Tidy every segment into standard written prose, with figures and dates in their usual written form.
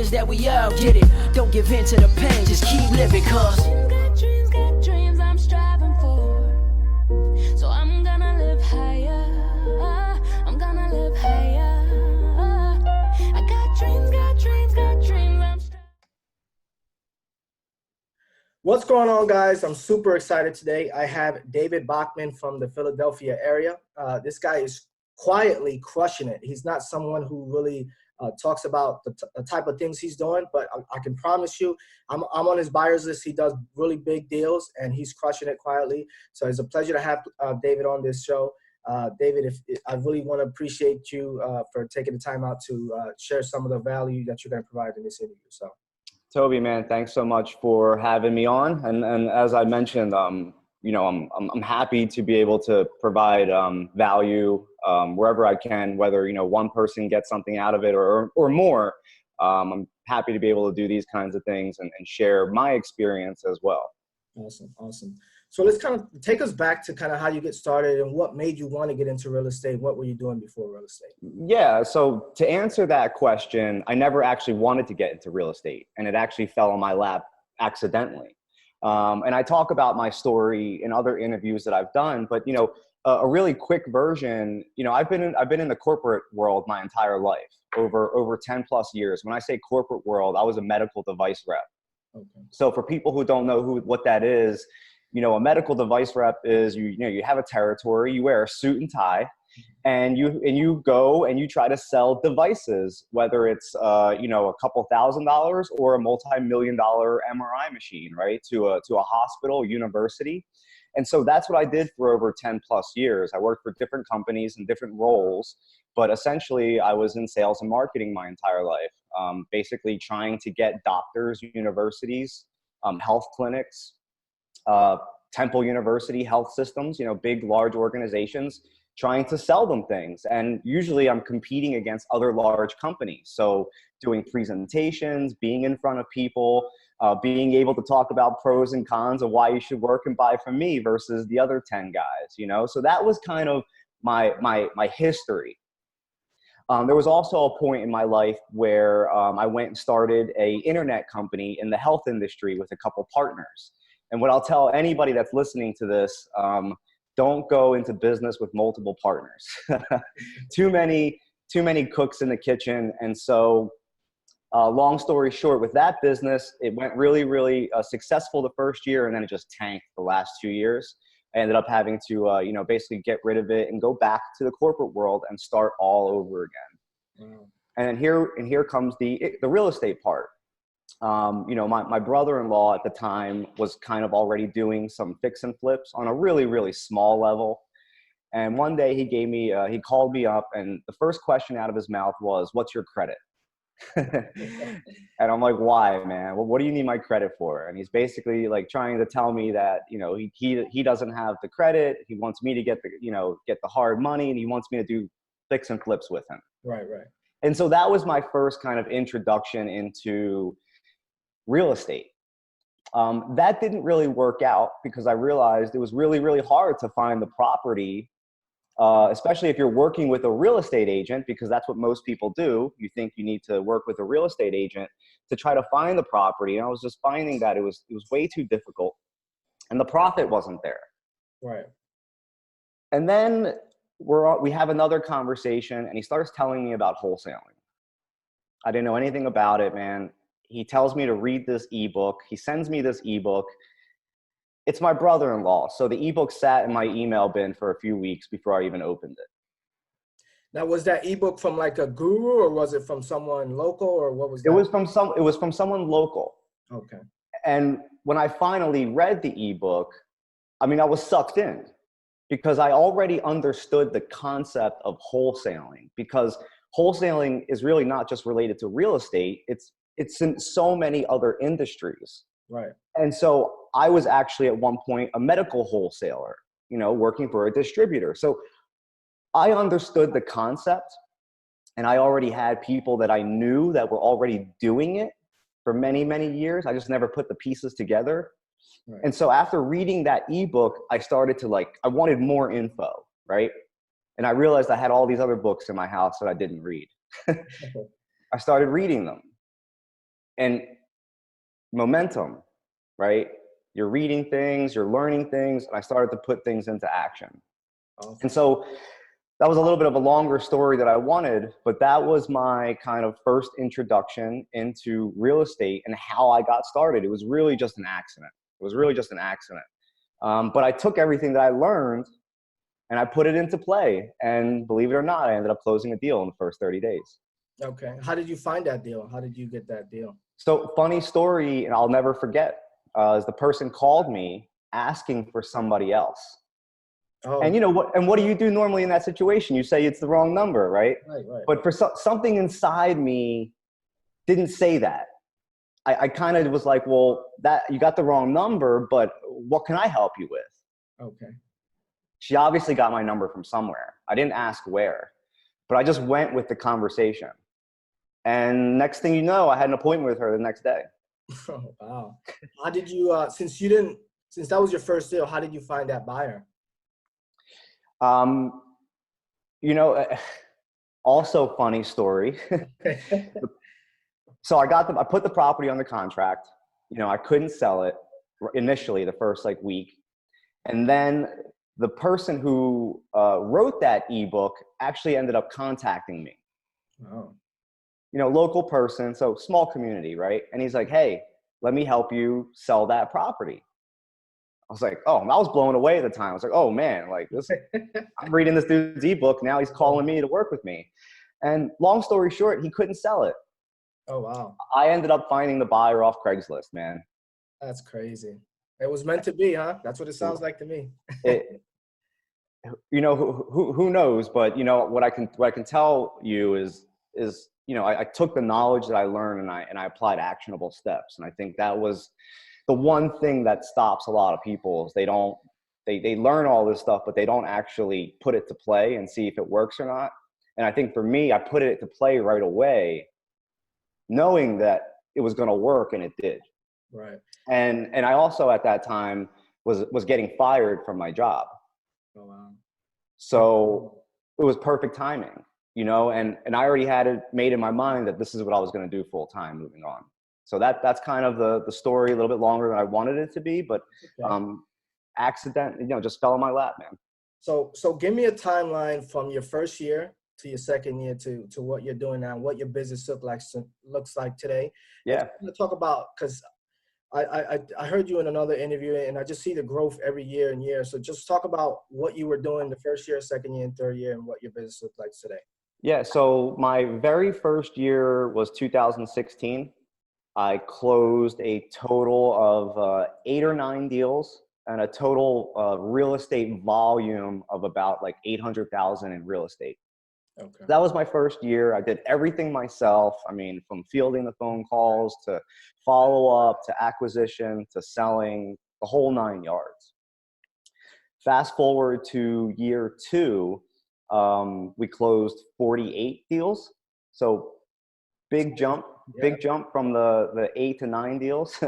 is that we all get it. Don't give in to the pain, just keep living, cause got dreams I'm striving for. So I'm gonna live higher. I'm gonna live higher. I got dreams I'm striving. What's going on, guys? I'm super excited today. I have David Bokman from the Philadelphia area. This guy is quietly crushing it. He's not someone who really talks about the type of things he's doing, but I can promise you, I'm on his buyer's list. He does really big deals, and he's crushing it quietly. So it's a pleasure to have David on this show. David, I really want to appreciate you for taking the time out to share some of the value that you're going to provide in this interview. So. Toby, man, thanks so much for having me on. And as I mentioned, you know, I'm happy to be able to provide value wherever I can, whether, you know, one person gets something out of it or more. I'm happy to be able to do these kinds of things and share my experience as well. Awesome. So let's kind of take us back to kind of how you get started and what made you want to get into real estate. What were you doing before real estate? Yeah, so to answer that question, I never actually wanted to get into real estate, and it actually fell on my lap accidentally. And I talk about my story in other interviews that I've done, but, you know, a really quick version, you know, I've been in the corporate world my entire life, over 10 plus years. When I say corporate world, I was a medical device rep. Okay. So for people who don't know what that is, you know, a medical device rep is, you know, you have a territory, you wear a suit and tie, and you go and you try to sell devices, whether it's, you know, a couple $1,000s or a multi-million-dollar MRI machine, right, to a hospital, university. And so that's what I did for over 10 plus years. I worked for different companies in different roles, but essentially I was in sales and marketing my entire life, basically trying to get doctors, universities, health clinics, Temple University, health systems, you know, big, large organizations, trying to sell them things. And usually I'm competing against other large companies. So doing presentations, being in front of people, being able to talk about pros and cons of why you should work and buy from me versus the other 10 guys, you know? So that was kind of my history. There was also a point in my life where I went and started an internet company in the health industry with a couple partners. And what I'll tell anybody that's listening to this, don't go into business with multiple partners. Too many cooks in the kitchen. And so long story short, with that business, it went really successful the first year, and then it just tanked the last 2 years. I ended up having to, you know, basically get rid of it and go back to the corporate world and start all over again. Mm. And here comes the real estate part. You know, my brother-in-law at the time was kind of already doing some fix and flips on a really small level. And one day he called me up, and the first question out of his mouth was, "What's your credit?" And I'm like, "Why, man? Well, what do you need my credit for?" And he's basically like trying to tell me that, you know, he doesn't have the credit. He wants me to get the hard money, and he wants me to do fix and flips with him. Right. And so that was my first kind of introduction into real estate. That didn't really work out because I realized it was really hard to find the property, especially if you're working with a real estate agent, because that's what most people do. You think you need to work with a real estate agent to try to find the property. And I was just finding that it was way too difficult, and the profit wasn't there. Right. And then we have another conversation, and he starts telling me about wholesaling. I didn't know anything about it, man. He tells me to read this ebook. He sends me this ebook. It's my brother-in-law. So the ebook sat in my email bin for a few weeks before I even opened it. Now, was that ebook from like a guru, or was it from someone local, or what was that? It was from someone local. Okay. And when I finally read the ebook, I mean, I was sucked in because I already understood the concept of wholesaling, because wholesaling is really not just related to real estate. It's in so many other industries. Right. And so I was actually at one point a medical wholesaler, you know, working for a distributor. So I understood the concept, and I already had people that I knew that were already doing it for many years. I just never put the pieces together. Right. And so after reading that ebook, I started to I wanted more info, right? And I realized I had all these other books in my house that I didn't read. I started reading them. And momentum, right? You're reading things, you're learning things, and I started to put things into action. Awesome. And so that was a little bit of a longer story that I wanted, but that was my kind of first introduction into real estate and how I got started. It was really just an accident. But I took everything that I learned and I put it into play. And believe it or not, I ended up closing a deal in the first 30 days. Okay. How did you find that deal? How did you get that deal? So funny story, and I'll never forget, is the person called me asking for somebody else. Oh, And you know what? And what do you do normally in that situation? You say it's the wrong number, right? right. But for something inside me didn't say that. I kind of was like, well, that you got the wrong number, but what can I help you with? Okay. She obviously got my number from somewhere. I didn't ask where, but I just went with the conversation. And next thing you know, I had an appointment with her the next day. Oh, wow. How did you, since that was your first deal, how did you find that buyer? You know, also funny story. So I put the property on the contract. You know, I couldn't sell it initially the first like week. And then the person who wrote that ebook actually ended up contacting me. Oh. You know, local person, so small community, right? And he's like, hey, let me help you sell that property. I was like, oh, I was blown away at the time. I was like, oh man, like this, I'm reading this dude's ebook. Now he's calling me to work with me. And long story short, he couldn't sell it. Oh, wow. I ended up finding the buyer off Craigslist, man. That's crazy. It was meant to be, huh? That's what it sounds like to me. You know, who knows? But you know, what I can tell you is, you know, I took the knowledge that I learned and I applied actionable steps. And I think that was the one thing that stops a lot of people is they learn all this stuff, but they don't actually put it to play and see if it works or not. And I think for me, I put it to play right away, knowing that it was going to work, and it did. Right. And I also at that time was getting fired from my job. Oh, wow. So it was perfect timing, you know, and I already had it made in my mind that this is what I was going to do full time moving on. So that's kind of the story, a little bit longer than I wanted it to be, but accident, you know, just fell in my lap, man. So give me a timeline from your first year to your second year to what you're doing now, what your business looks like today. Yeah. I'm going to talk about, because I heard you in another interview, and I just see the growth every year and year. So just talk about what you were doing the first year, second year, and third year, and what your business looks like today. Yeah. So my very first year was 2016. I closed a total of 8 or 9 deals and a total real estate volume of about like 800,000 in real estate. Okay. That was my first year. I did everything myself. I mean, from fielding the phone calls to follow up to acquisition to selling, the whole 9 yards. Fast forward to year 2, we closed 48 deals. So big jump from the 8 to 9 deals.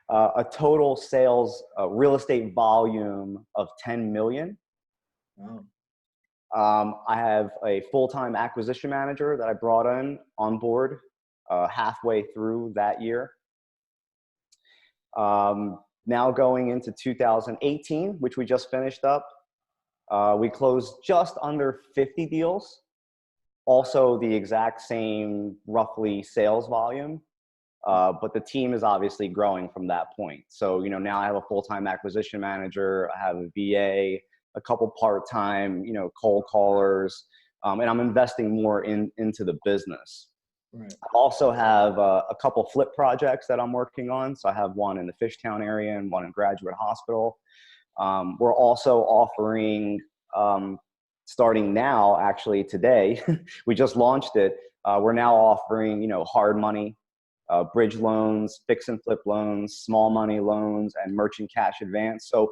A total sales real estate volume of 10 million. Wow. I have a full-time acquisition manager that I brought on board halfway through that year. Now going into 2018, which we just finished up, we closed just under 50 deals. Also the exact same roughly sales volume, but the team is obviously growing from that point. So, you know, now I have a full-time acquisition manager, I have a VA, a couple part-time, you know, cold callers, and I'm investing more into the business. Right. I also have a couple flip projects that I'm working on. So I have one in the Fishtown area and one in Graduate Hospital. We're also offering, starting now, actually today, we just launched it. We're now offering, you know, hard money, bridge loans, fix and flip loans, small money loans, and merchant cash advance. So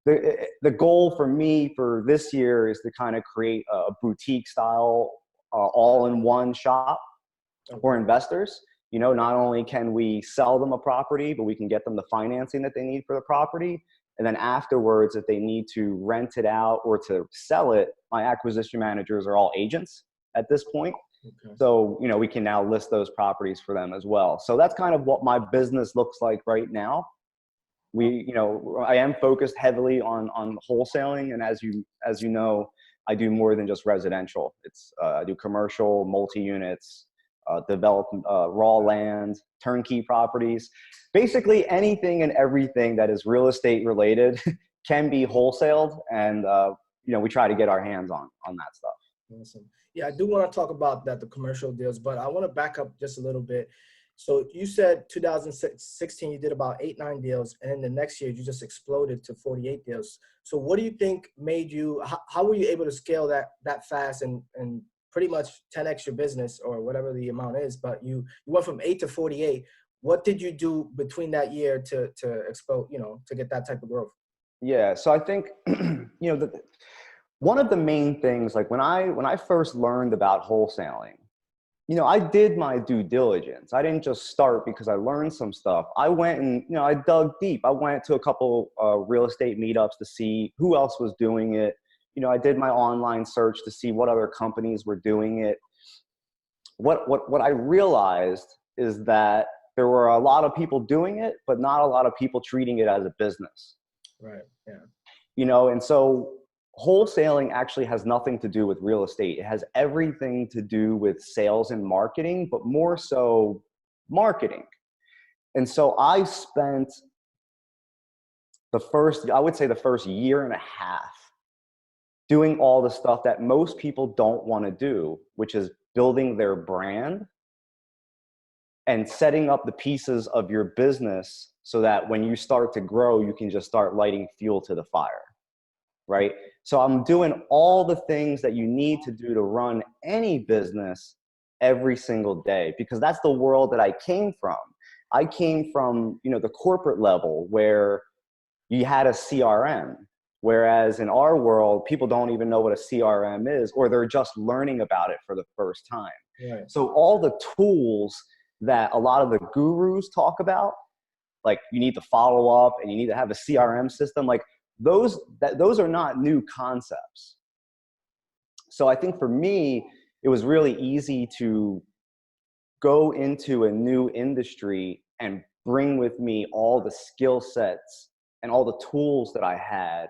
the goal for me for this year is to kind of create a boutique style all-in-one shop for investors. You know, not only can we sell them a property, but we can get them the financing that they need for the property. And then afterwards, if they need to rent it out or to sell it, my acquisition managers are all agents at this point. Okay. So, we can now list those properties for them as well. So that's kind of what my business looks like right now. I am focused heavily on wholesaling. And as you know, I do more than just residential. I do commercial, multi-units, develop raw land, turnkey properties, basically anything and everything that is real estate related can be wholesaled. And, we try to get our hands on that stuff. Awesome. Yeah, I do want to talk about that, the commercial deals, but I want to back up just a little bit. So you said 2016, you did about 8-9 deals, and then the next year you just exploded to 48 deals. So what do you think made you, how were you able to scale that fast and pretty much 10x your business or whatever the amount is, but you went from 8 to 48. What did you do between that year to explode, to get that type of growth? Yeah. So I think, one of the main things, like when I first learned about wholesaling, I did my due diligence. I didn't just start because I learned some stuff. I went and, I dug deep. I went to a couple real estate meetups to see who else was doing it. I did my online search to see what other companies were doing it. What I realized is that there were a lot of people doing it, but not a lot of people treating it as a business. Right. Yeah. And so wholesaling actually has nothing to do with real estate. It has everything to do with sales and marketing, but more so marketing. And so I spent the first year and a half doing all the stuff that most people don't want to do, which is building their brand and setting up the pieces of your business so that when you start to grow, you can just start lighting fuel to the fire, right? So I'm doing all the things that you need to do to run any business every single day, because that's the world that I came from. I came from, the corporate level where you had a CRM, whereas in our world, people don't even know what a CRM is, or they're just learning about it for the first time. Right. So all the tools that a lot of the gurus talk about, like you need to follow up and you need to have a CRM system, like those are not new concepts. So I think for me, it was really easy to go into a new industry and bring with me all the skill sets and all the tools that I had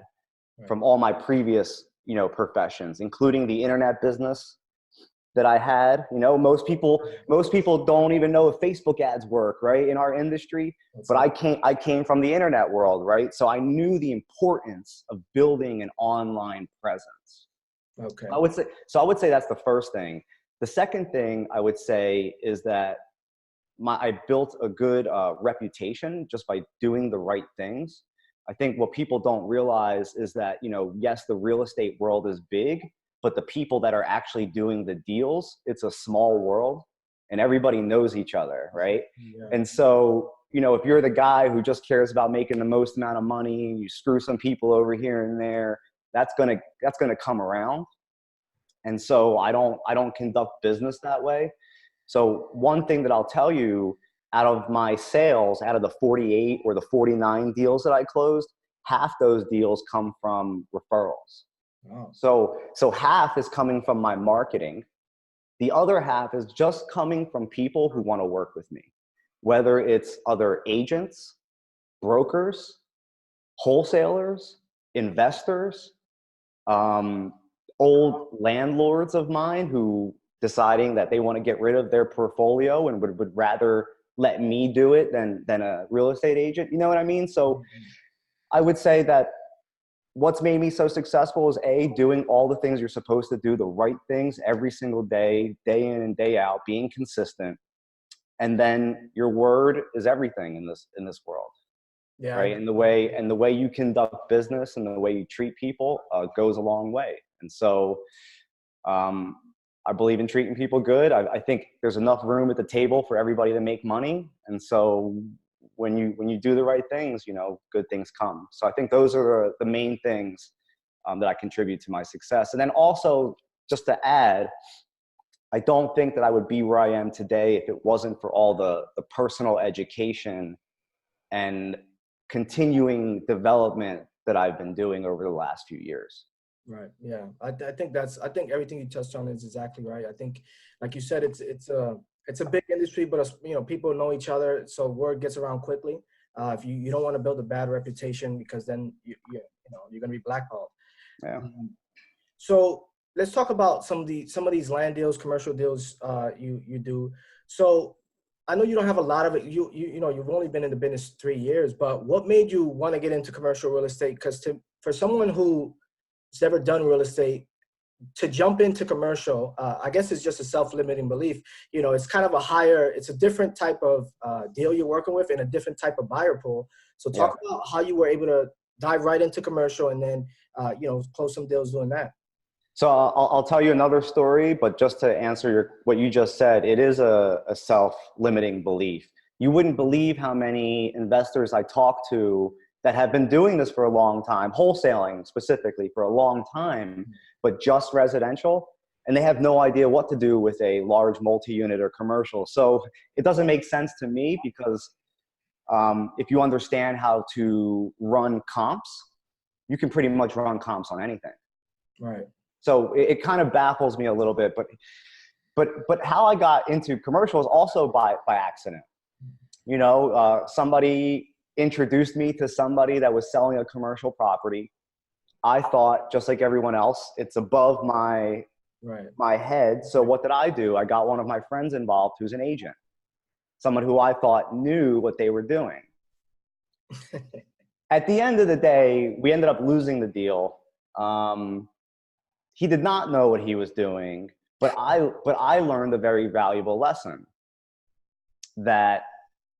from all my previous, professions, including the internet business that I had. Most people don't even know if Facebook ads work, right, in our industry. But I came from the internet world, right? So I knew the importance of building an online presence. Okay. I would say that's the first thing. The second thing I would say is that I built a good reputation just by doing the right things. I think what people don't realize is that, yes, the real estate world is big, but the people that are actually doing the deals, it's a small world and everybody knows each other, right? Yeah. And so, if you're the guy who just cares about making the most amount of money and you screw some people over here and there, that's gonna come around. And so I don't conduct business that way. So one thing that I'll tell you, out of my sales, out of the 48 or the 49 deals that I closed, half those deals come from referrals. Wow. So half is coming from my marketing. The other half is just coming from people who want to work with me, whether it's other agents, brokers, wholesalers, investors, old landlords of mine who deciding that they want to get rid of their portfolio and would rather let me do it than a real estate agent. You know what I mean? So I would say that what's made me so successful is doing all the things you're supposed to do, the right things every single day, day in and day out, being consistent. And then your word is everything in this world. Yeah. Right. And the way you conduct business and the way you treat people goes a long way. And so I believe in treating people good. I think there's enough room at the table for everybody to make money. And so when you do the right things, good things come. So I think those are the main things that I contribute to my success. And then also, just to add, I don't think that I would be where I am today if it wasn't for all the personal education and continuing development that I've been doing over the last few years. Right. Yeah. I think everything you touched on is exactly right. I think, like you said, it's a big industry, but people know each other, so word gets around quickly. If you don't want to build a bad reputation, because then you're going to be blackballed. Yeah. So let's talk about some of these land deals, commercial deals you do. So I know you don't have a lot of it. You've only been in the business 3 years, but what made you want to get into commercial real estate? Because for someone who's never done real estate, to jump into commercial, I guess it's just a self-limiting belief. It's kind of it's a different type of deal you're working with and a different type of buyer pool. So Yeah. talk about how you were able to dive right into commercial and then, close some deals doing that. So I'll tell you another story, but just to answer what you just said, it is a self-limiting belief. You wouldn't believe how many investors I talk to that have been doing this for a long time, wholesaling specifically for a long time, but just residential, and they have no idea what to do with a large multi-unit or commercial. So it doesn't make sense to me because if you understand how to run comps, you can pretty much run comps on anything. Right. So it kind of baffles me a little bit, but how I got into commercials also by accident. Somebody introduced me to somebody that was selling a commercial property. I thought, just like everyone else, it's above my head. So what did I do? I got one of my friends involved who's an agent, someone who I thought knew what they were doing. At the end of the day, we ended up losing the deal. He did not know what he was doing, but I learned a very valuable lesson that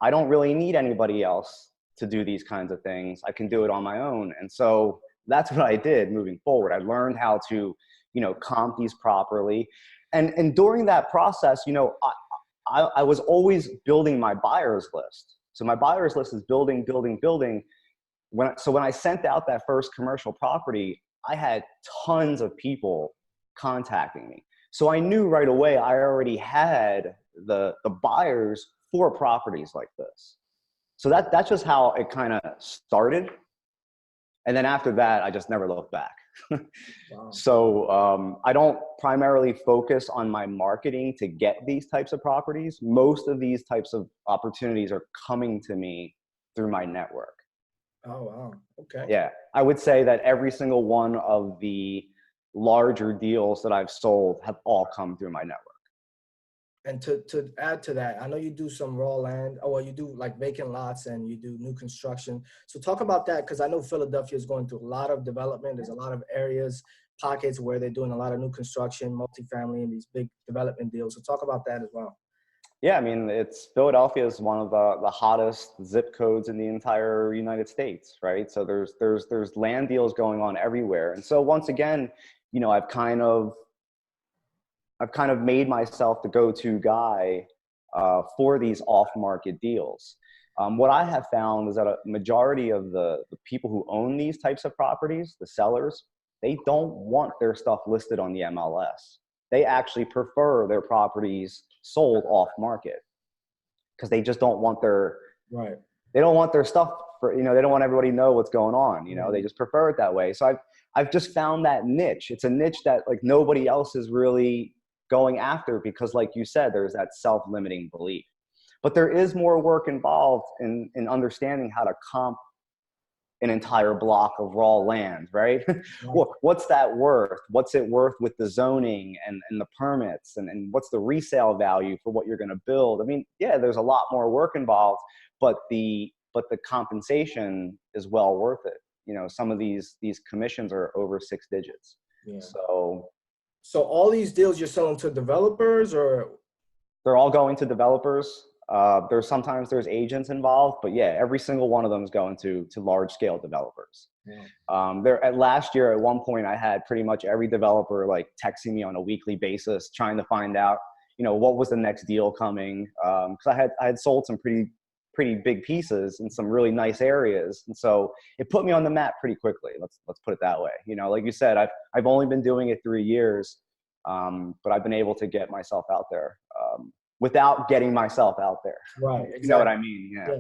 I don't really need anybody else to do these kinds of things. I can do it on my own. And so that's what I did moving forward. I learned how to, comp these properly. And during that process, I was always building my buyer's list. So my buyer's list is building. When I sent out that first commercial property, I had tons of people contacting me. So I knew right away I already had the buyers for properties like this. So that's just how it kind of started. And then after that, I just never looked back. Wow. So I don't primarily focus on my marketing to get these types of properties. Most of these types of opportunities are coming to me through my network. Oh, wow. Okay. Yeah, I would say that every single one of the larger deals that I've sold have all come through my network. And to add to that, I know you do some raw land, you do like vacant lots and you do new construction. So talk about that, because I know Philadelphia is going through a lot of development. There's a lot of areas, pockets where they're doing a lot of new construction, multifamily, and these big development deals. So talk about that as well. Yeah, I mean, Philadelphia is one of the hottest zip codes in the entire United States, right? So there's land deals going on everywhere. And so once again, I've kind of made myself the go-to guy for these off-market deals. What I have found is that a majority of the people who own these types of properties, the sellers, they don't want their stuff listed on the MLS. They actually prefer their properties sold off market because they just don't want they don't want their stuff they don't want everybody to know what's going on. They just prefer it that way. So I've just found that niche. It's a niche that like nobody else is really going after because, like you said, there's that self-limiting belief. But there is more work involved in understanding how to comp an entire block of raw land, right? What's that worth? What's it worth with the zoning and the permits? And what's the resale value for what you're going to build? I mean, yeah, there's a lot more work involved, but the compensation is well worth it. Some of these commissions are over 6 digits. Yeah. So all these deals you're selling to developers, or? They're all going to developers. Sometimes there's agents involved, but yeah, every single one of them is going to large scale developers. Yeah. Last year at one point, I had pretty much every developer like texting me on a weekly basis, trying to find out, what was the next deal coming. Because I had sold some pretty big pieces in some really nice areas, and so it put me on the map pretty quickly. Let's put it that way. Like you said, I've only been doing it 3 years, but I've been able to get myself out there. Without getting myself out there. Right. Exactly. You know what I mean? Yeah.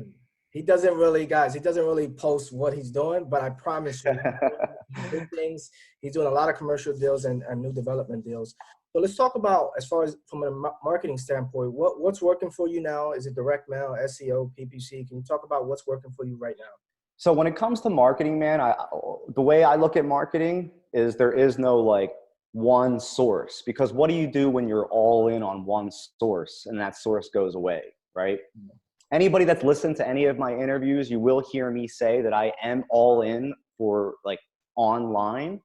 He doesn't really, guys, he doesn't really post what he's doing, but I promise you, he's doing big things. He's doing a lot of commercial deals and new development deals. So let's talk about, as far as from a marketing standpoint, what's working for you now? Is it direct mail, SEO, PPC? Can you talk about what's working for you right now? So when it comes to marketing, man, the way I look at marketing is there is no like one source, because what do you do when you're all in on one source and that source goes away, right? Anybody that's listened to any of my interviews, you will hear me say that I am all in for like online,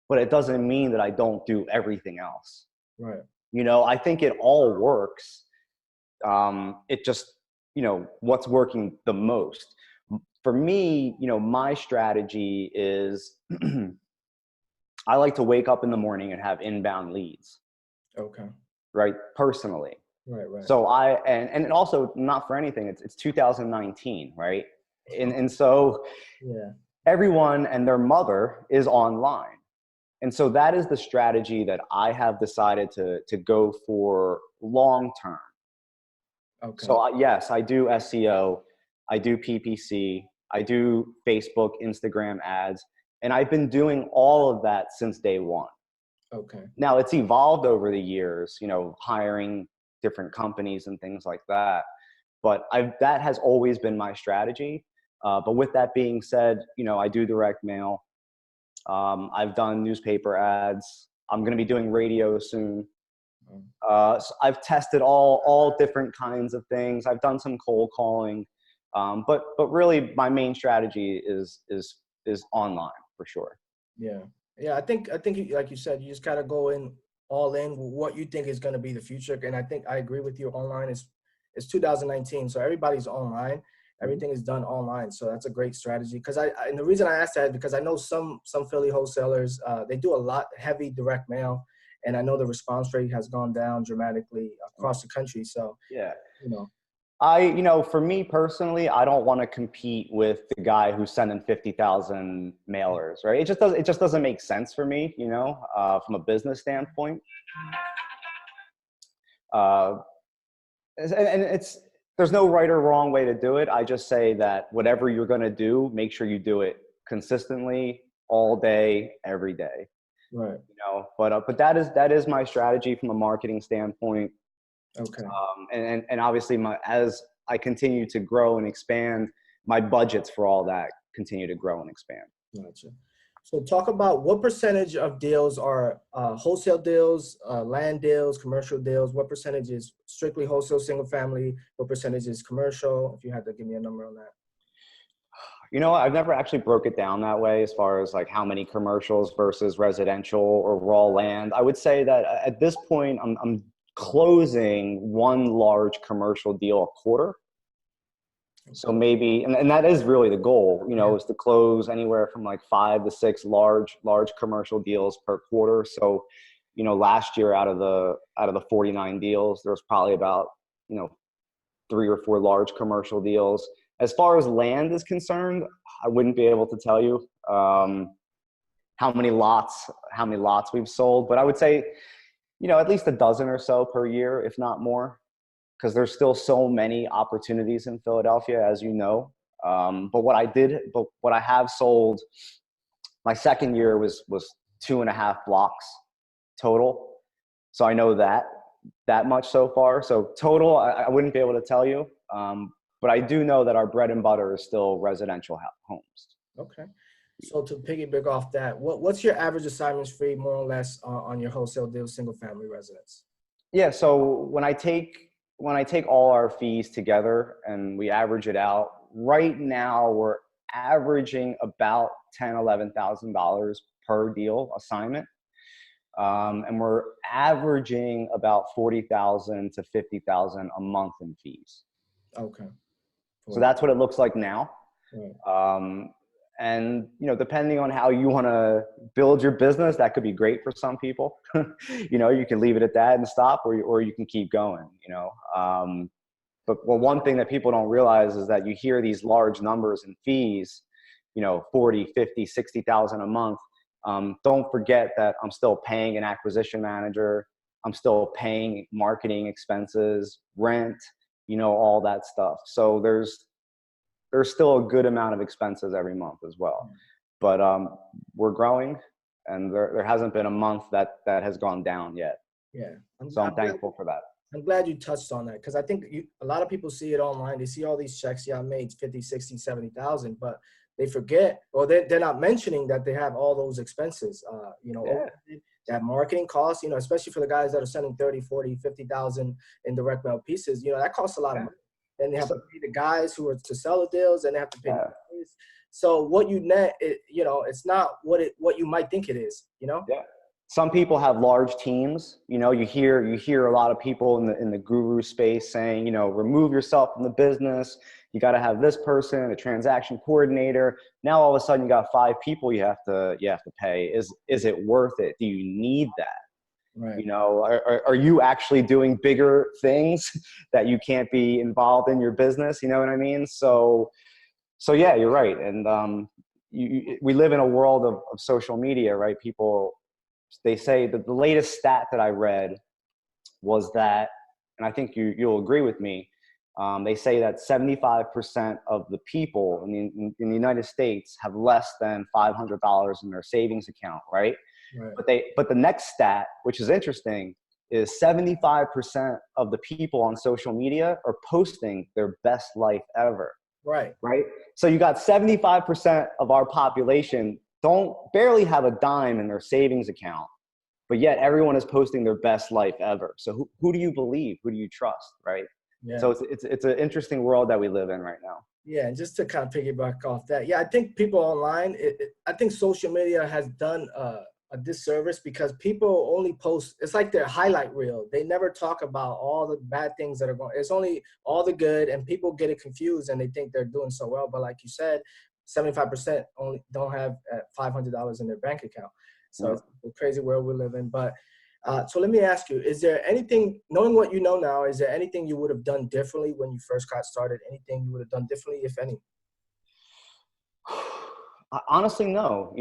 but it doesn't mean that I don't do everything else. Right. You know, I think it all works. It just, you know, what's working the most. For me, you know, my strategy is I like to wake up in the morning and have inbound leads. Okay. Right. Personally. Right. So and also not for anything, it's 2019, right? And so yeah, everyone and their mother is online. And so that is the strategy that I have decided to go for long term. Okay. So yes, I do SEO, I do PPC, I do Facebook, Instagram ads, and I've been doing all of that since day one. Okay. Now it's evolved over the years, you know, hiring different companies and things like that. But that has always been my strategy. But with that being said, you know, I do direct mail. I've done newspaper ads. I'm going to be doing radio soon. So I've tested all different kinds of things. I've done some cold calling. But really my main strategy is online for sure. Yeah. Yeah. I think like you said, you just got to go in all in with what you think is going to be the future. And I think I agree with you. Online is 2019. So everybody's online. Everything is done online. So that's a great strategy. Because and the reason I asked that is because I know some Philly wholesalers, they do a lot heavy direct mail. And I know the response rate has gone down dramatically across the country. So, yeah, you know. you know, for me personally, I don't want to compete with the guy who's sending 50,000 mailers, right? It just doesn't make sense for me, you know, from a business standpoint. And there's no right or wrong way to do it. I just say that whatever you're going to do, make sure you do it consistently all day, every day. Right. You know, but that is my strategy from a marketing standpoint. Okay. And obviously as I continue to grow and expand, my budgets for all that continue to grow and expand. Gotcha. So talk about what percentage of deals are wholesale deals, land deals, commercial deals. What percentage is strictly wholesale single family? What percentage is commercial? If you had to give me a number on that. You know, I've never actually broke it down that way as far as like how many commercials versus residential or raw land. I would say that at this point, I'm closing one large commercial deal a quarter. So maybe, and that is really the goal, you know, is to close anywhere from like 5 to 6 large commercial deals per quarter. So, you know, last year out of the 49 deals, there was probably about, you know, 3 or 4 large commercial deals. As far as land is concerned, I wouldn't be able to tell you how many lots we've sold, but I would say, you know, at least a dozen or so per year, if not more, because there's still so many opportunities in Philadelphia, as you know. But what I have sold, my second year was 2.5 blocks total. So I know that much so far. So total, I wouldn't be able to tell you. But I do know that our bread and butter is still residential homes. Okay. So to piggyback off that, what's your average assignments fee more or less on your wholesale deals, single family residence? Yeah. So when I take all our fees together and we average it out, right now we're averaging about $10,000-$11,000 per deal assignment. And we're averaging about $40,000 to $50,000 a month in fees. Okay. So that's what it looks like now. Right. And, you know, depending on how you want to build your business, that could be great for some people. You know, you can leave it at that and stop, or you can keep going, you know. But one thing that people don't realize is that you hear these large numbers in fees, you know, 40, 50, 60,000 a month. Don't forget that I'm still paying an acquisition manager. I'm still paying marketing expenses, rent, you know, all that stuff. So there's there's still a good amount of expenses every month as well. But we're growing, and there hasn't been a month that has gone down yet. Yeah. I'm thankful for that. I'm glad you touched on that, because I think a lot of people see it online. They see all these checks. Yeah, I made 50, 60, 70,000, but they forget, or they're not mentioning that they have all those expenses. That marketing costs, especially for the guys that are sending 30, 40, 50,000 in direct mail pieces, that costs a lot of money. Then they have to pay the guys who are to sell the deals, and they have to pay the guys. So what you net, it's not what you might think it is, Yeah. Some people have large teams. You hear a lot of people in the guru space saying, remove yourself from the business. You got to have this person, a transaction coordinator. Now all of a sudden you got 5 people you have to pay. Is it worth it? Do you need that? Right. Are you actually doing bigger things that you can't be involved in your business? You know what I mean? So yeah, you're right. And we live in a world of social media, right? People, they say that the latest stat that I read was that, and I think you'll agree with me, they say that 75% of the people in the United States have less than $500 in their savings account, right? But the next stat, which is interesting, is 75% of the people on social media are posting their best life ever. Right. So you got 75% of our population barely have a dime in their savings account, but yet everyone is posting their best life ever. So who do you believe? Who do you trust? Right. Yeah. So it's an interesting world that we live in right now. Yeah. And just to kind of piggyback off that. Yeah. I think people online, I think social media has done a disservice, because people only post, it's like their highlight reel. They never talk about all the bad things that are going. It's only all the good, and people get it confused and they think they're doing so well. But like you said, 75% only don't have $500 in their bank account. So It's a crazy world we live in. But so let me ask you, is there anything, knowing what you know now, is there anything you would have done differently when you first got started? Anything you would have done differently, if any? Honestly, no.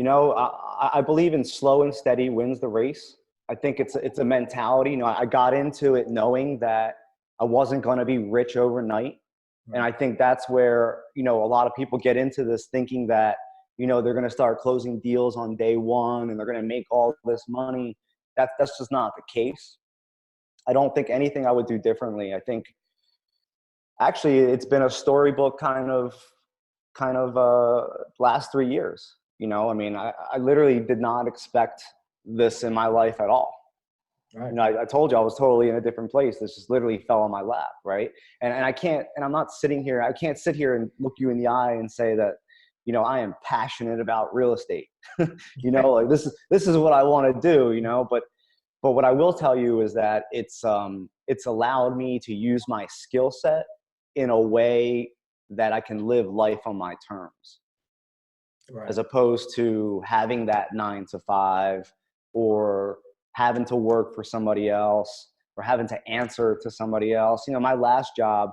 I believe in slow and steady wins the race. I think it's a mentality. I got into it knowing that I wasn't going to be rich overnight. Right. And I think that's where, a lot of people get into this thinking that, they're going to start closing deals on day one and they're going to make all this money. That's just not the case. I don't think anything I would do differently. I think actually it's been a storybook kind of last 3 years. I literally did not expect this in my life at all. Right. I told you I was totally in a different place. This just literally fell on my lap. Right. And I can't sit here and look you in the eye and say that, I am passionate about real estate. Like this is what I want to do, but what I will tell you is that it's allowed me to use my skill set in a way that I can live life on my terms. Right. As opposed to having that 9 to 5 or having to work for somebody else or having to answer to somebody else. My last job,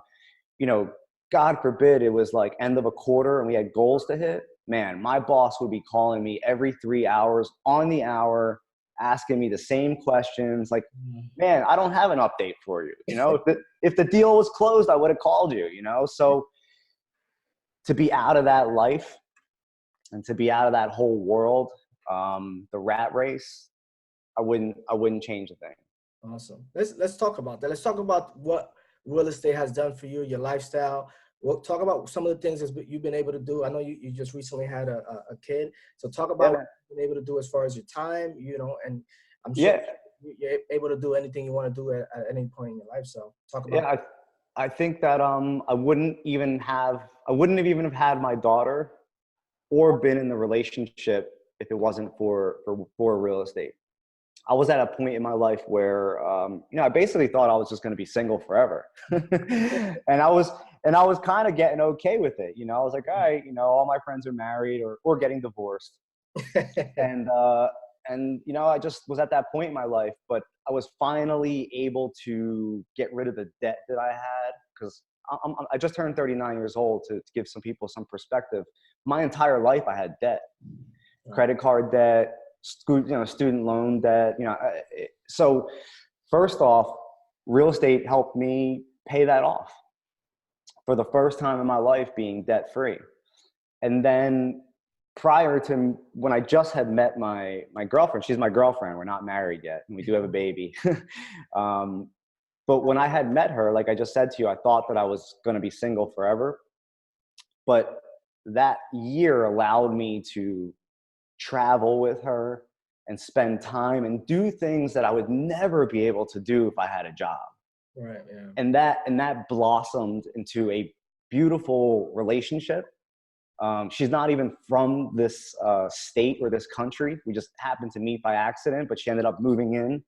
God forbid it was like end of a quarter and we had goals to hit. Man, my boss would be calling me every 3 hours on the hour, asking me the same questions. Like, man, I don't have an update for you. If the deal was closed, I would have called you, So to be out of that life and to be out of that whole world, the rat race, I wouldn't change a thing. Awesome. Let's talk about that. Let's talk about what real estate has done for you, your lifestyle. We'll talk about some of the things that you've been able to do. I know you just recently had a kid. So talk about what you've been able to do as far as your time, and I'm sure you're able to do anything you want to do at any point in your life. So talk about that. I think that I wouldn't have even had my daughter or been in the relationship if it wasn't for real estate. I was at a point in my life where, I basically thought I was just going to be single forever. and I was kind of getting okay with it. I was like, all right, all my friends are married or getting divorced. and I just was at that point in my life, but I was finally able to get rid of the debt that I had, because I just turned 39 years old, to give some people some perspective. My entire life I had debt, credit card debt, student loan debt, so first off, real estate helped me pay that off. for the first time in my life being debt free. And then prior to when I just had met my girlfriend, she's my girlfriend, we're not married yet, and we do have a baby. But when I had met her, like I just said to you, I thought that I was going to be single forever. But that year allowed me to travel with her and spend time and do things that I would never be able to do if I had a job. Right. Yeah. And that blossomed into a beautiful relationship. She's not even from this state or this country. We just happened to meet by accident, but she ended up moving in.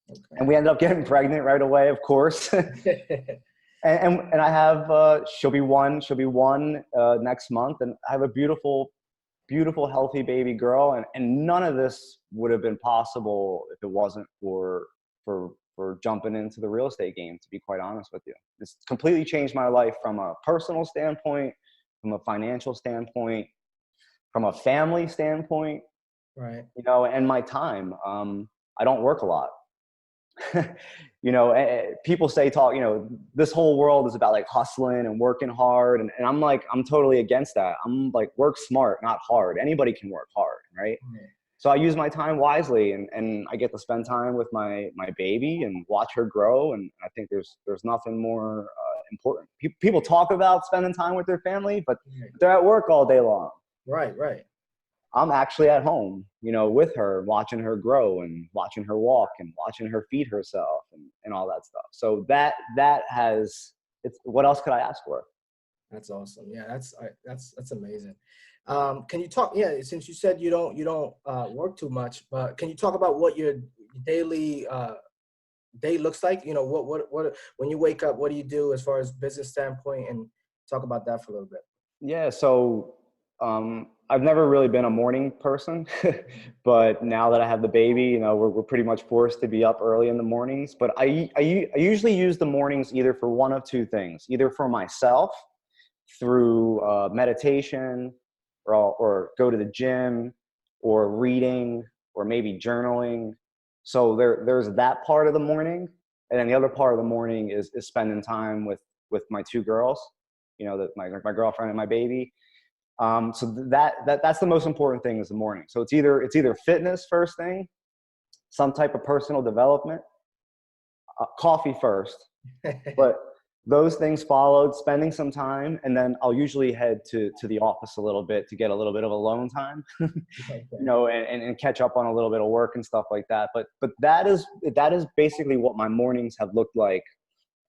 Okay. And we ended up getting pregnant right away, of course. and I have, she'll be one next month. And I have a beautiful, healthy baby girl. And none of this would have been possible if it wasn't for jumping into the real estate game, to be quite honest with you. It's completely changed my life from a personal standpoint, from a financial standpoint, from a family standpoint, right? You know, and my time. I don't work a lot. You know, people say this whole world is about like hustling and working hard. And I'm totally against that. I'm like, work smart, not hard. Anybody can work hard, right? Mm-hmm. So I use my time wisely, and I get to spend time with my baby and watch her grow. And I think there's nothing more important. People talk about spending time with their family, but they're at work all day long. Right. I'm actually at home, you know, with her, watching her grow and watching her walk and watching her feed herself and all that stuff. So what else could I ask for? That's awesome. Yeah, that's amazing. Can you talk? Yeah, since you said you don't work too much, but can you talk about what your daily day looks like? You know, what when you wake up, what do you do as far as business standpoint, and talk about that for a little bit. Yeah. So I've never really been a morning person, but now that I have the baby, you know, we're pretty much forced to be up early in the mornings. But I usually use the mornings either for one of two things, either for myself through meditation, or go to the gym, or reading, or maybe journaling. So there's that part of the morning, and then the other part of the morning is spending time with my two girls, you know, my girlfriend and my baby. So that's the most important thing is the morning. So it's either fitness first thing, some type of personal development, coffee first, but those things followed, spending some time, and then I'll usually head to the office a little bit to get a little bit of alone time, you know, and catch up on a little bit of work and stuff like that. But that is basically what my mornings have looked like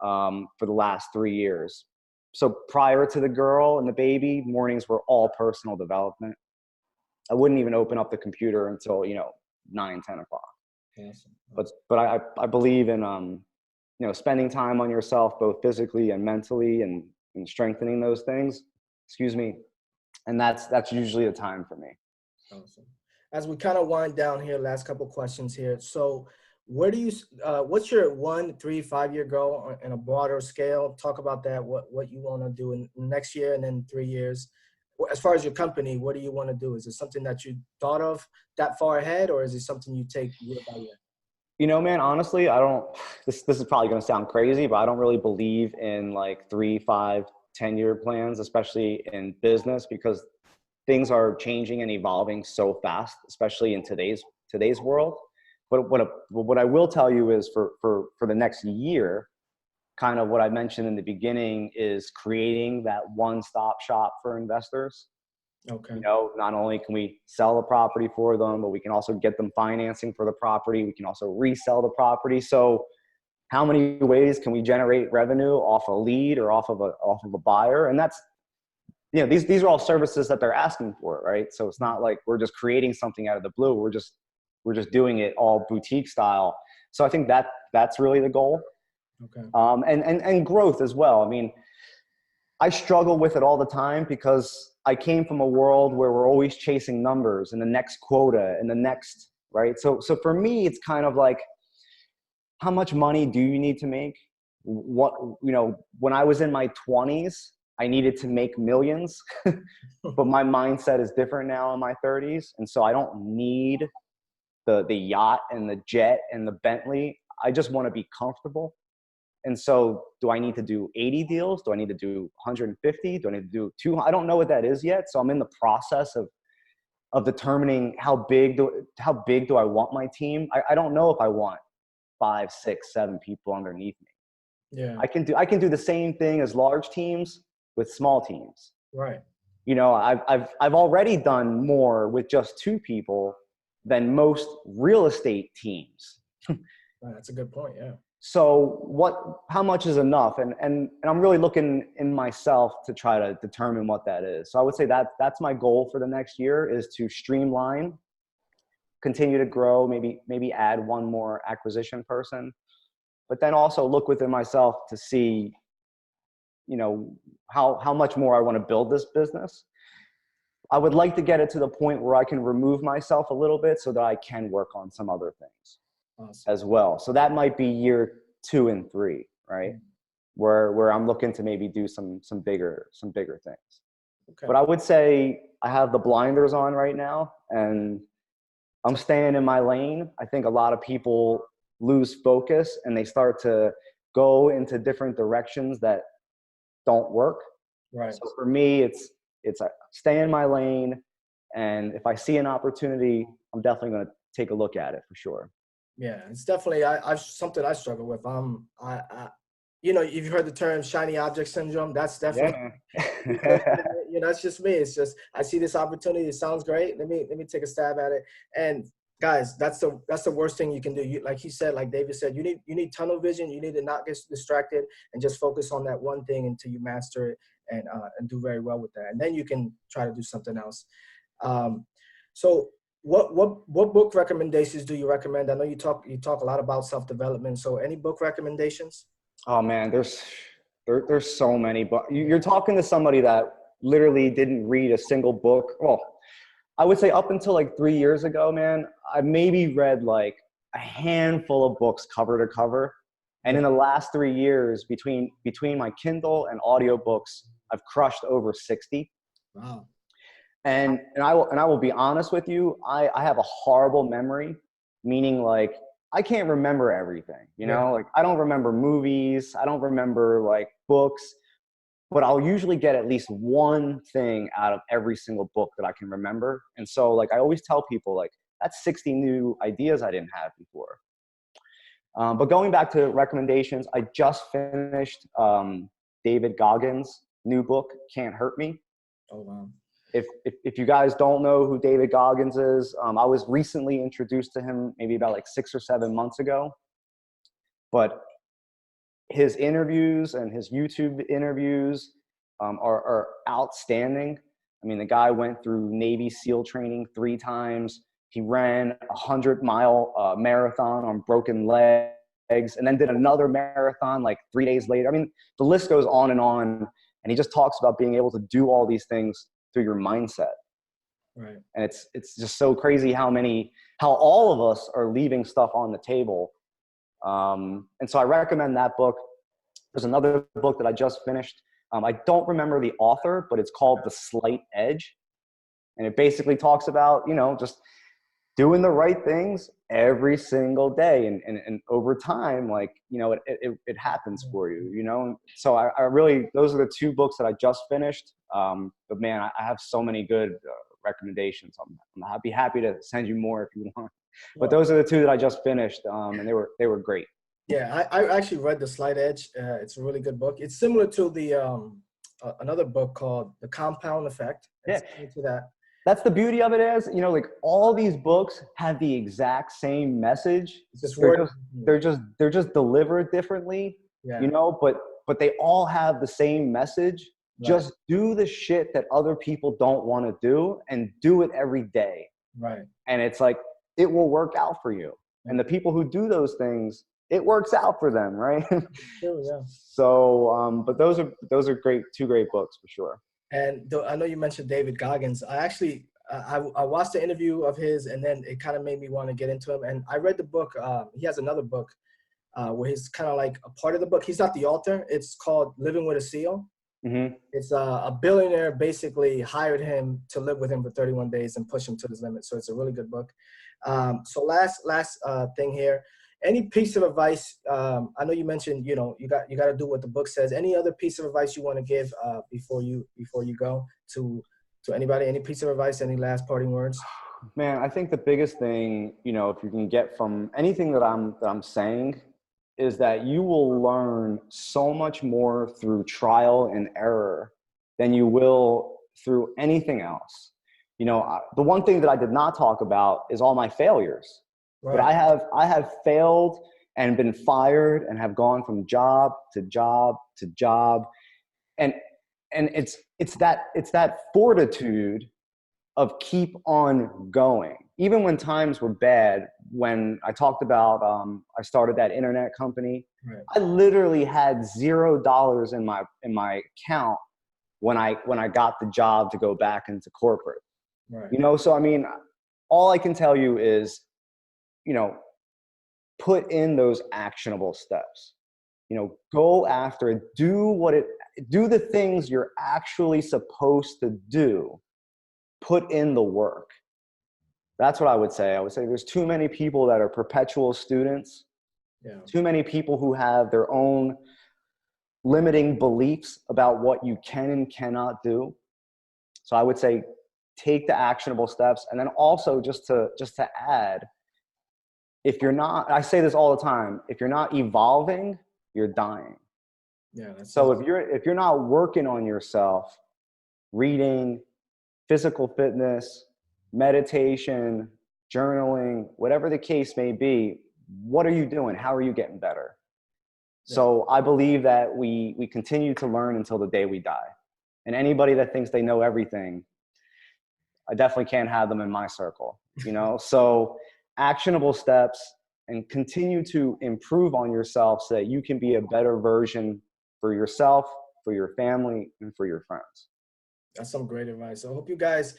for the last 3 years. So prior to the girl and the baby, mornings were all personal development. I wouldn't even open up the computer until, you know, 9, 10 o'clock. Awesome. But I believe in, you know, spending time on yourself, both physically and mentally, and strengthening those things. Excuse me. And that's usually the time for me. Awesome. As we kind of wind down here, last couple questions here. So where do you, what's your 1, 3, 5 year goal on a broader scale? Talk about that, what you want to do in next year and then 3 years. As far as your company, what do you want to do? Is it something that you thought of that far ahead, or is it something you take year by year? You know, man, honestly, this is probably going to sound crazy, but I don't really believe in like 3, 5, 10-year plans, especially in business, because things are changing and evolving so fast, especially in today's world. But what I will tell you is for the next year, kind of what I mentioned in the beginning is creating that one-stop shop for investors. Okay. You know, not only can we sell the property for them, but we can also get them financing for the property. We can also resell the property. So how many ways can we generate revenue off a lead or off of a buyer? And that's, you know, these are all services that they're asking for, right? So it's not like we're just creating something out of the blue. We're just doing it all boutique style. So I think that's really the goal. Okay. And growth as well. I mean, I struggle with it all the time because I came from a world where we're always chasing numbers and the next quota and the next, right? So for me, it's kind of like, how much money do you need to make? What, you know, when I was in my 20s, I needed to make millions, but my mindset is different now in my 30s. And so I don't need the yacht and the jet and the Bentley. I just want to be comfortable. And so do I need to do 80 deals? Do I need to do 150? Do I need to do 200? I don't know what that is yet. So I'm in the process of determining how big do I want my team. I don't know if I want 5, 6, 7 people underneath me. Yeah. I can do the same thing as large teams with small teams. Right. You know, I've already done more with just 2 people than most real estate teams. Right, that's a good point. Yeah. So how much is enough? And I'm really looking in myself to try to determine what that is. So I would say that's my goal for the next year, is to streamline, continue to grow, maybe add one more acquisition person, but then also look within myself to see, you know, how much more I want to build this business. I would like to get it to the point where I can remove myself a little bit so that I can work on some other things. Awesome. As well. So that might be year 2 and 3, right? Where I'm looking to maybe do some bigger things. Okay. But I would say I have the blinders on right now and I'm staying in my lane. I think a lot of people lose focus and they start to go into different directions that don't work. Right. So for me, it's stay in my lane, and if I see an opportunity, I'm definitely going to take a look at it for sure. Yeah, it's definitely something I struggle with. You know, you've heard the term shiny object syndrome. That's definitely, you know, that's just me. It's just, I see this opportunity. It sounds great. Let me take a stab at it. And guys, that's the worst thing you can do. Like he said, like David said, you need tunnel vision. You need to not get distracted and just focus on that one thing until you master it and do very well with that. And then you can try to do something else. So what book recommendations do you recommend? I know you talk a lot about self-development. So any book recommendations? Oh man, there's so many, but you're talking to somebody that literally didn't read a single book. Well, I would say up until like 3 years ago, man, I maybe read like a handful of books cover to cover. And in the last 3 years, between my Kindle and audiobooks, I've crushed over 60. Wow. And I will be honest with you, I have a horrible memory, meaning like I can't remember everything, you know, like I don't remember movies, I don't remember like books, but I'll usually get at least one thing out of every single book that I can remember. And so like I always tell people, like, that's 60 new ideas I didn't have before. But going back to recommendations, I just finished David Goggins' new book, Can't Hurt Me. Oh, wow. If you guys don't know who David Goggins is, I was recently introduced to him maybe about like 6 or 7 months ago. But his interviews and his YouTube interviews are outstanding. I mean, the guy went through Navy SEAL training 3 times. He ran a 100-mile marathon on broken legs and then did another marathon like 3 days later. I mean, the list goes on. And he just talks about being able to do all these things through your mindset. Right. And it's just so crazy how all of us are leaving stuff on the table. And so I recommend that book. There's another book that I just finished. I don't remember the author, but it's called The Slight Edge. And it basically talks about, you know, just doing the right things every single day. And over time, like, you know, it happens for you, you know? So I really, those are the 2 books that I just finished. But man, I have so many good recommendations. I'd be happy to send you more if you want. But those are the 2 that I just finished, and they were great. Yeah, I actually read The Slight Edge. It's a really good book. It's similar to the another book called The Compound Effect. It's to that. That's the beauty of it is, you know, like all these books have the exact same message. They're just delivered differently, you know, but they all have the same message. Right. Just do the shit that other people don't want to do and do it every day. Right. And it's like, it will work out for you. And the people who do those things, it works out for them. Right. Sure, yeah. So, but those are great, 2 great books for sure. And I know you mentioned David Goggins. I actually, I watched the interview of his, and then it kind of made me want to get into him. And I read the book. He has another book where he's kind of like a part of the book. He's not the author. It's called Living with a SEAL. Mm-hmm. It's a billionaire basically hired him to live with him for 31 days and push him to his limit. So it's a really good book. So last thing here. any piece of advice, I know you mentioned, you know, you got to do what the book says. Any other piece of advice you want to give before you go to anybody? Any piece of advice? Any last parting words? Man, I think the biggest thing, you know, if you can get from anything that I'm saying, is that you will learn so much more through trial and error than you will through anything else. You know, the one thing that I did not talk about is all my failures. Right. But I have failed and been fired and have gone from job to job to job, and it's that fortitude of keep on going, even when times were bad. When I talked about I started that internet company, Right. I literally had $0 in my account when I got the job to go back into corporate. Right. You know, so I mean, all I can tell you is, you know, put in those actionable steps. You know, go after it, do the things you're actually supposed to do. Put in the work. That's what I would say. I would say there's too many people that are perpetual students. Yeah. Too many people who have their own limiting beliefs about what you can and cannot do. So I would say take the actionable steps. And then also just to add, if you're not, I say this all the time, if you're not evolving, you're dying. Yeah. That's So if you're not working on yourself, reading, physical fitness, meditation, journaling, whatever the case may be, what are you doing? How are you getting better? Yeah. So I believe that we continue to learn until the day we die. And anybody that thinks they know everything, I definitely can't have them in my circle, you know? So actionable steps, and continue to improve on yourself so that you can be a better version for yourself, for your family, and for your friends. That's some great advice. I hope you guys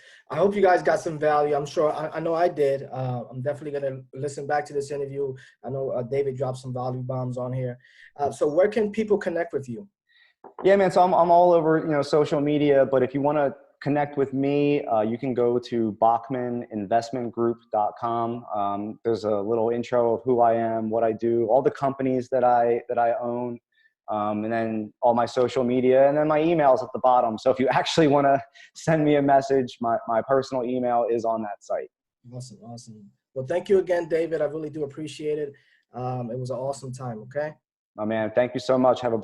got some value. I'm sure, I know I did. I'm definitely going to listen back to this interview. I know David dropped some value bombs on here. So where can people connect with you? Yeah, man. So I'm all over, you know, social media, but if you want to connect with me, you can go to bokmaninvestmentgroup.com. There's a little intro of who I am, what I do, all the companies that I own. And then all my social media, and then my email is at the bottom. So if you actually want to send me a message, my personal email is on that site. Awesome. Awesome. Well, thank you again, David. I really do appreciate it. It was an awesome time. Okay. My man, thank you so much. Have a blessed